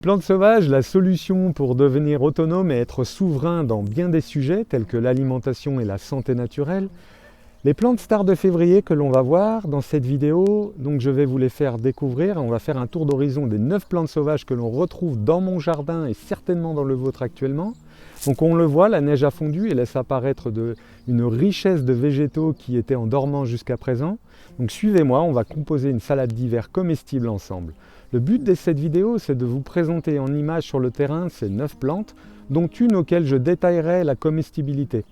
Plantes sauvages, la solution pour devenir autonome et être souverain dans bien des sujets tels que l'alimentation et la santé naturelle. Les plantes stars de février que l'on va voir dans cette vidéo, donc je vais vous les faire découvrir. On va faire un tour d'horizon des 9 plantes sauvages que l'on retrouve dans mon jardin et certainement dans le vôtre actuellement. Donc on le voit, la neige a fondu et laisse apparaître une richesse de végétaux qui étaient en dormant jusqu'à présent. Donc suivez-moi, on va composer une salade d'hiver comestible ensemble. Le but de cette vidéo, c'est de vous présenter en images sur le terrain ces 9 plantes, dont une auquel je détaillerai la comestibilité.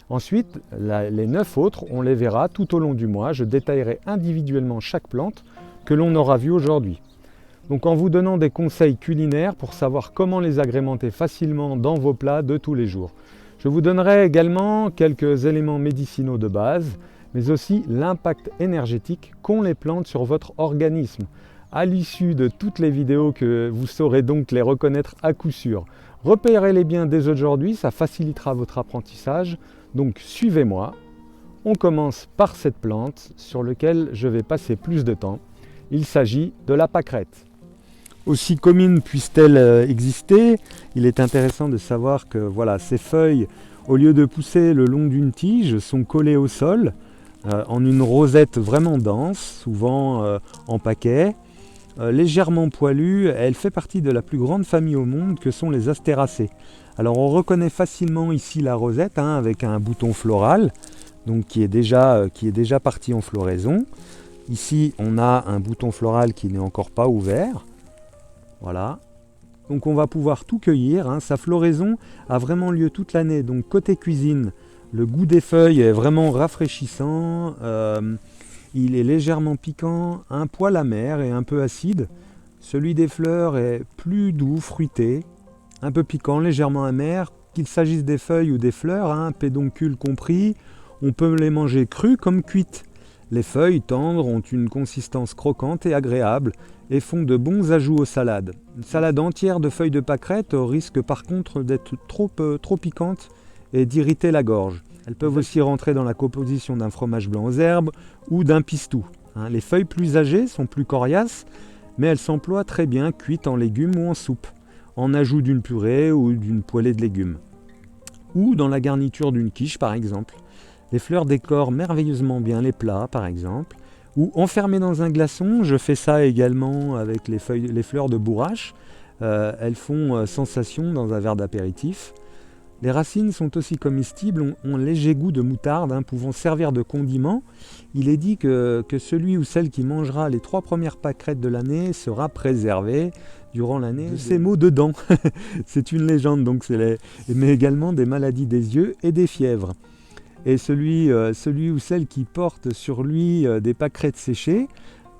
Ensuite, les 9 autres, on les verra tout au long du mois. Je détaillerai individuellement chaque plante que l'on aura vue aujourd'hui. Donc en vous donnant des conseils culinaires pour savoir comment les agrémenter facilement dans vos plats de tous les jours. Je vous donnerai également quelques éléments médicinaux de base, mais aussi l'impact énergétique qu'ont les plantes sur votre organisme. À l'issue de toutes les vidéos que vous saurez donc les reconnaître à coup sûr. Repérez-les bien dès aujourd'hui, ça facilitera votre apprentissage. Donc suivez-moi. On commence par cette plante sur laquelle je vais passer plus de temps. Il s'agit de la pâquerette. Aussi commune puisse-t-elle exister, il est intéressant de savoir que voilà, ces feuilles, au lieu de pousser le long d'une tige, sont collées au sol en une rosette vraiment dense, souvent en paquet. Légèrement poilue, elle fait partie de la plus grande famille au monde que sont les astéracées. Alors on reconnaît facilement ici la rosette avec un bouton floral donc qui est déjà parti en floraison. Ici on a un bouton floral qui n'est encore pas ouvert. Voilà. Donc on va pouvoir tout cueillir. Sa floraison a vraiment lieu toute l'année. Donc côté cuisine, le goût des feuilles est vraiment rafraîchissant. Il est légèrement piquant, un poil amer et un peu acide. Celui des fleurs est plus doux, fruité, un peu piquant, légèrement amer. Qu'il s'agisse des feuilles ou des fleurs, pédoncules compris, on peut les manger crues comme cuites. Les feuilles tendres ont une consistance croquante et agréable et font de bons ajouts aux salades. Une salade entière de feuilles de pâquerette risque par contre d'être trop piquante et d'irriter la gorge. Elles peuvent aussi rentrer dans la composition d'un fromage blanc aux herbes ou d'un pistou. Les feuilles plus âgées sont plus coriaces, mais elles s'emploient très bien cuites en légumes ou en soupe, en ajout d'une purée ou d'une poêlée de légumes. Ou dans la garniture d'une quiche par exemple. Les fleurs décorent merveilleusement bien les plats par exemple. Ou enfermées dans un glaçon, je fais ça également avec les fleurs de bourrache. Elles font sensation dans un verre d'apéritif. Les racines sont aussi comestibles, ont un léger goût de moutarde, pouvant servir de condiment. Il est dit que celui ou celle qui mangera les 3 premières pâquerettes de l'année sera préservé durant l'année de ces maux de dents. C'est une légende, donc mais également des maladies des yeux et des fièvres. Et celui ou celle qui porte sur lui des pâquerettes séchées,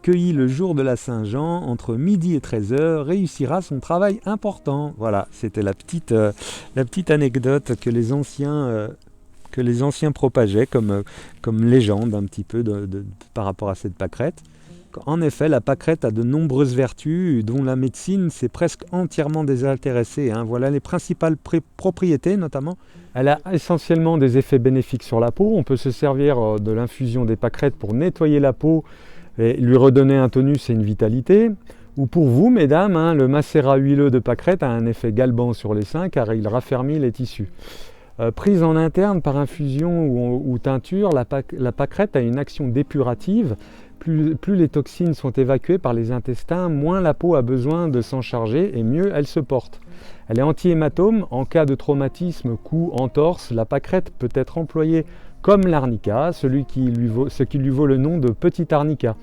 cueilli le jour de la Saint-Jean, entre midi et 13h, réussira son travail important. Voilà, c'était la petite anecdote que les anciens propageaient comme légende un petit peu par rapport à cette pâquerette. En effet, la pâquerette a de nombreuses vertus dont la médecine s'est presque entièrement désintéressée. Voilà les principales propriétés notamment. Elle a essentiellement des effets bénéfiques sur la peau. On peut se servir de l'infusion des pâquerettes pour nettoyer la peau et lui redonner un tonus et une vitalité. Ou pour vous, mesdames, le macérat huileux de pâquerette a un effet galbant sur les seins car il raffermit les tissus. Prise en interne par infusion ou teinture, la pâquerette a une action dépurative. Plus les toxines sont évacuées par les intestins, moins la peau a besoin de s'en charger et mieux elle se porte. Elle est anti-hématome. En cas de traumatisme, coup, entorse, la pâquerette peut être employée comme l'arnica, ce qui lui vaut le nom de petit arnica.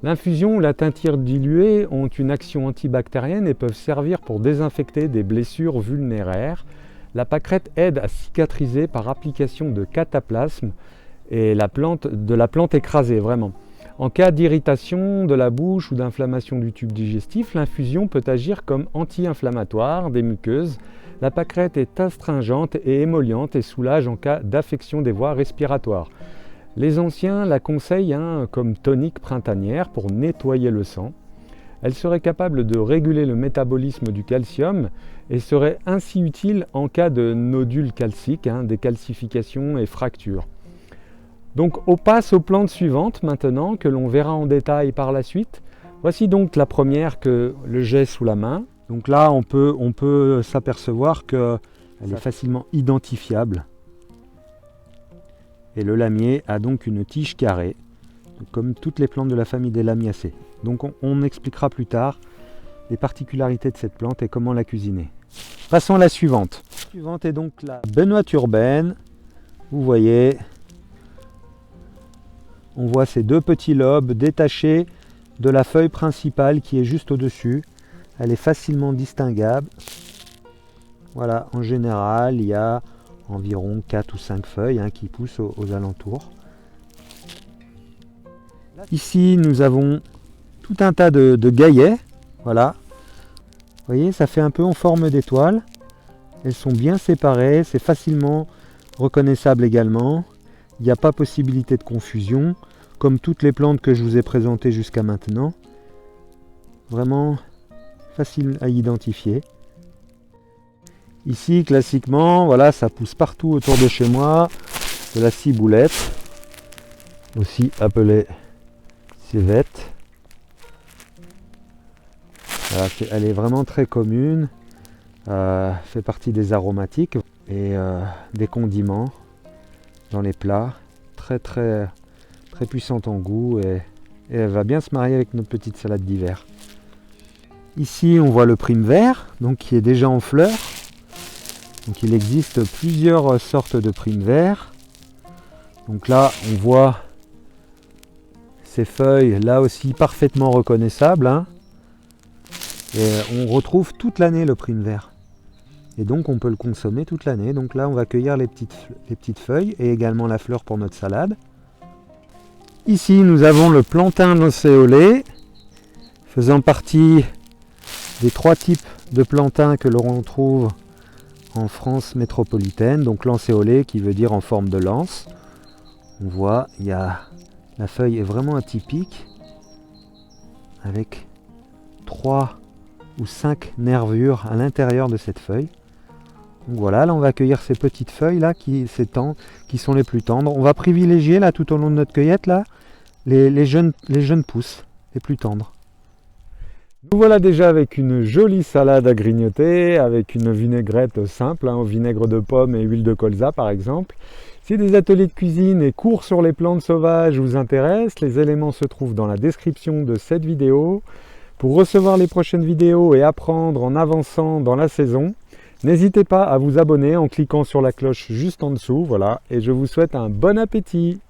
L'infusion ou la teinture diluée ont une action antibactérienne et peuvent servir pour désinfecter des blessures vulnéraires. La pâquerette aide à cicatriser par application de cataplasme et de la plante écrasée, vraiment. En cas d'irritation de la bouche ou d'inflammation du tube digestif, l'infusion peut agir comme anti-inflammatoire des muqueuses. La pâquerette est astringente et émolliente et soulage en cas d'affection des voies respiratoires. Les anciens la conseillent comme tonique printanière pour nettoyer le sang. Elle serait capable de réguler le métabolisme du calcium et serait ainsi utile en cas de nodules calciques, des calcifications et fractures. Donc on passe aux plantes suivantes maintenant, que l'on verra en détail par la suite. Voici donc la première que j'ai sous la main. Donc là, on peut s'apercevoir qu'elle est facilement identifiable. Et le lamier a donc une tige carrée, comme toutes les plantes de la famille des lamiacées. Donc on expliquera plus tard les particularités de cette plante et comment la cuisiner. Passons à la suivante. La suivante est donc la benoîte urbaine. Vous voyez, on voit ces deux petits lobes détachés de la feuille principale qui est juste au-dessus. Elle est facilement distinguable. Voilà, en général, il y a environ 4 ou 5 feuilles qui poussent aux alentours. Ici, nous avons tout un tas de gaillets. Voilà. Vous voyez, ça fait un peu en forme d'étoile. Elles sont bien séparées, c'est facilement reconnaissable également. Il n'y a pas possibilité de confusion, comme toutes les plantes que je vous ai présentées jusqu'à maintenant. Vraiment facile à identifier. Ici, classiquement, voilà, ça pousse partout autour de chez moi, de la ciboulette, aussi appelée civette. Voilà, elle est vraiment très commune, fait partie des aromatiques et des condiments dans les plats, très puissante en goût et elle va bien se marier avec notre petite salade d'hiver. Ici, on voit le prime vert, donc qui est déjà en fleurs. Donc il existe plusieurs sortes de prime vert. Donc là, on voit ces feuilles, là aussi parfaitement reconnaissables. Et on retrouve toute l'année le prime vert. Et donc on peut le consommer toute l'année. Donc là, on va cueillir les petites feuilles et également la fleur pour notre salade. Ici, nous avons le plantain lancéolé, faisant partie des 3 types de plantains que l'on trouve en France métropolitaine. Donc lancéolé qui veut dire en forme de lance. On voit, la feuille est vraiment atypique avec 3 ou 5 nervures à l'intérieur de cette feuille. Donc voilà, là on va cueillir ces petites feuilles là qui sont les plus tendres. On va privilégier là tout au long de notre cueillette là les jeunes pousses, les plus tendres. Nous voilà déjà avec une jolie salade à grignoter, avec une vinaigrette simple, au vinaigre de pomme et huile de colza par exemple. Si des ateliers de cuisine et cours sur les plantes sauvages vous intéressent, les éléments se trouvent dans la description de cette vidéo. Pour recevoir les prochaines vidéos et apprendre en avançant dans la saison, n'hésitez pas à vous abonner en cliquant sur la cloche juste en dessous. Voilà, et je vous souhaite un bon appétit!